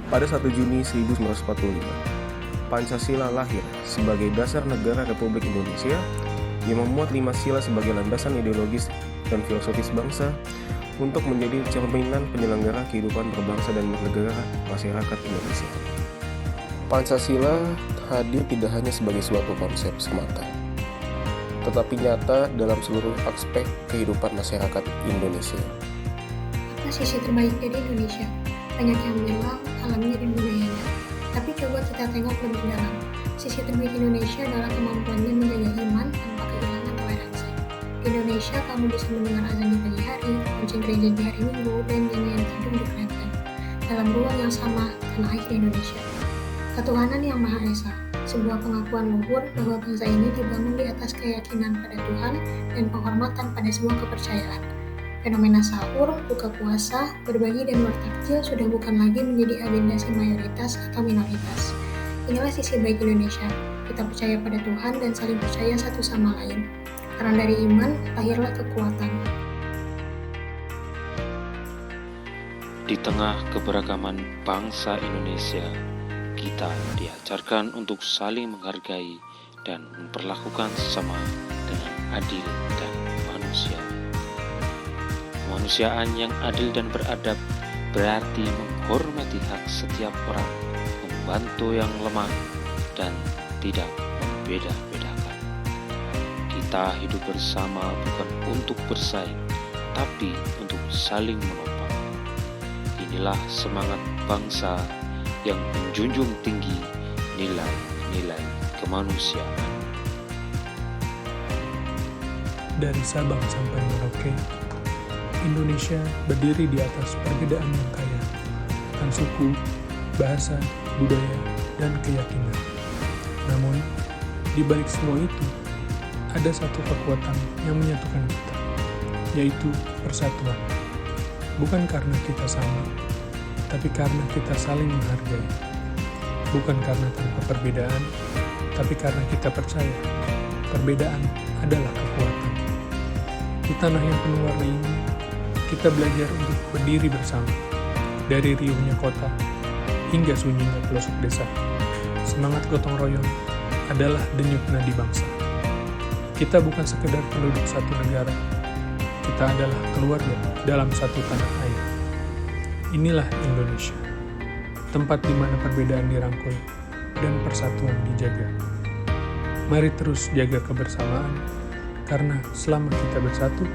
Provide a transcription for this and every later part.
Pada 1 Juni 1945, Pancasila lahir sebagai dasar negara Republik Indonesia yang memuat 5 sila sebagai landasan ideologis dan filosofis bangsa untuk menjadi cerminan penyelenggara kehidupan berbangsa dan bernegara masyarakat Indonesia. Pancasila hadir tidak hanya sebagai suatu konsep semata, tetapi nyata dalam seluruh aspek kehidupan masyarakat Indonesia. Apa sisi terbaik dari Indonesia? Banyak yang bilang alamnya dan budayanya. Tapi coba kita tengok lebih dalam. Sisi terbaik Indonesia adalah kemampuannya menjaga iman tanpa kehilangan toleransi. Di Indonesia, kamu bisa mendengar azan di pagi hari, lonceng gereja di hari Minggu, dan nyanyian kidung di kelenteng. Dalam ruang yang sama, tanah air Indonesia. Ketuhanan yang Maha Esa, sebuah pengakuan luhur bahwa bangsa ini dibangun di atas keyakinan pada Tuhan dan penghormatan pada semua kepercayaan. Fenomena sahur, buka puasa, berbagi dan bertakjil sudah bukan lagi menjadi agenda si mayoritas atau minoritas. Inilah sisi baik Indonesia. Kita percaya pada Tuhan dan saling percaya satu sama lain. Karena dari iman, lahirlah kekuatan. Di tengah keberagaman bangsa Indonesia, kita diajarkan untuk saling menghargai dan memperlakukan sesama dengan adil dan manusiawi. Kemanusiaan yang adil dan beradab berarti menghormati hak setiap orang, membantu yang lemah, dan tidak membeda-bedakan. Kita hidup bersama bukan untuk bersaing, tapi untuk saling menopang. Inilah semangat bangsa yang menjunjung tinggi nilai-nilai kemanusiaan. Dari Sabang sampai Merauke, Indonesia berdiri di atas perbedaan yang kaya akan suku, bahasa, budaya, dan keyakinan. Namun, di balik semua itu, ada satu kekuatan yang menyatukan kita, yaitu persatuan. Bukan karena kita sama, tapi karena kita saling menghargai. Bukan karena tanpa perbedaan, tapi karena kita percaya perbedaan adalah kekuatan. Di tanah yang penuh warna ini, kita belajar untuk berdiri bersama, dari riuhnya kota hingga sunyinya pelosok desa. Semangat gotong royong adalah denyut nadi bangsa. Kita bukan sekedar penduduk satu negara, kita adalah keluarga dalam satu tanah air. Inilah Indonesia, tempat di mana perbedaan dirangkul dan persatuan dijaga. Mari terus jaga kebersamaan, karena selama kita bersatu,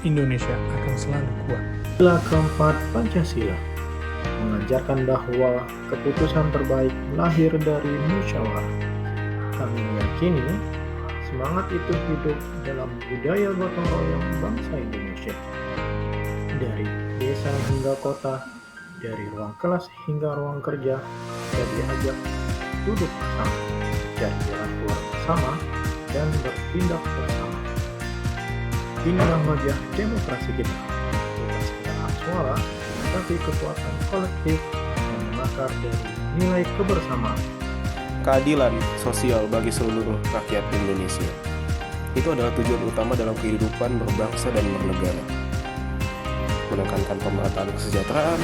Indonesia akan selalu kuat. Sila keempat Pancasila mengajarkan bahwa keputusan terbaik lahir dari musyawarah. Kami meyakini semangat itu hidup dalam budaya gotong royong bangsa Indonesia. Dari desa hingga kota, dari ruang kelas hingga ruang kerja, kita diajak duduk bersama, cari jalan keluar bersama, dan bertindak bersama. Inilah wajah demokrasi kita, bukan sekedar hak suara, tapi kekuatan kolektif yang mengakar dari nilai kebersamaan. Keadilan sosial bagi seluruh rakyat Indonesia. Itu adalah tujuan utama dalam kehidupan berbangsa dan bernegara. Menekankan pemerataan kesejahteraan,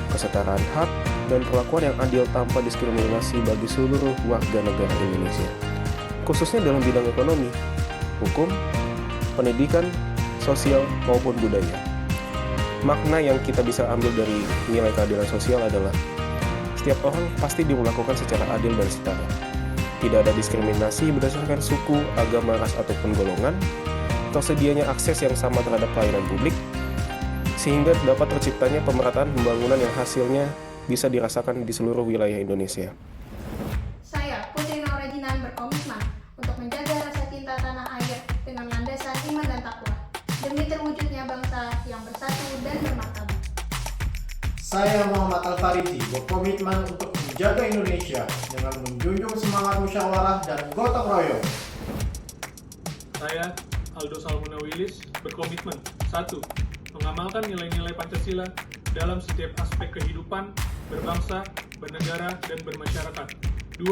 kesetaraan hak, dan perlakuan yang adil tanpa diskriminasi bagi seluruh warga negara Indonesia, khususnya dalam bidang ekonomi, hukum, pendidikan, sosial, maupun budaya. Makna yang kita bisa ambil dari nilai keadilan sosial adalah setiap orang pasti diperlakukan secara adil dan setara. Tidak ada diskriminasi berdasarkan suku, agama, ras, ataupun golongan. Tersedianya akses yang sama terhadap pelayanan publik, sehingga dapat terciptanya pemerataan pembangunan yang hasilnya bisa dirasakan di seluruh wilayah Indonesia. Saya, Putri Naurajinan, berkomitmen untuk menjaga rasa cinta tanah air dengan landasan iman dan takwa, demi terwujudnya bangsa yang bersatu dan bermartabat. Saya Muhammad Al-Faridi berkomitmen untuk menjaga Indonesia dengan menjunjung semangat musyawarah dan gotong royong. Saya, Aldo Salmona Willis, berkomitmen 1. Mengamalkan nilai-nilai Pancasila dalam setiap aspek kehidupan, berbangsa, bernegara, dan bermasyarakat. 2.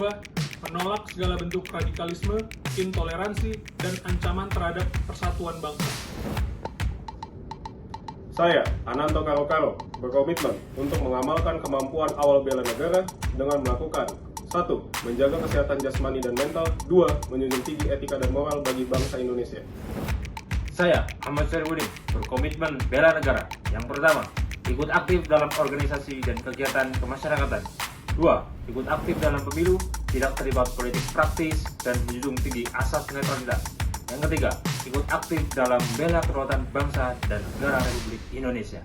Menolak segala bentuk radikalisme, intoleransi, dan ancaman terhadap persatuan bangsa. Saya, Ananto Karo-Karo, berkomitmen untuk mengamalkan kemampuan awal bela negara dengan melakukan 1. Menjaga kesehatan jasmani dan mental. 2. Menjunjung tinggi etika dan moral bagi bangsa Indonesia. Saya, Ahmad Syarifudin, berkomitmen bela negara. Yang pertama, ikut aktif dalam organisasi dan kegiatan kemasyarakatan. 2. Ikut aktif dalam pemilu, tidak terlibat politik praktis, dan menjunjung tinggi asas netralitas. Yang ketiga, ikut aktif dalam bela kedaulatan bangsa dan negara Republik Indonesia.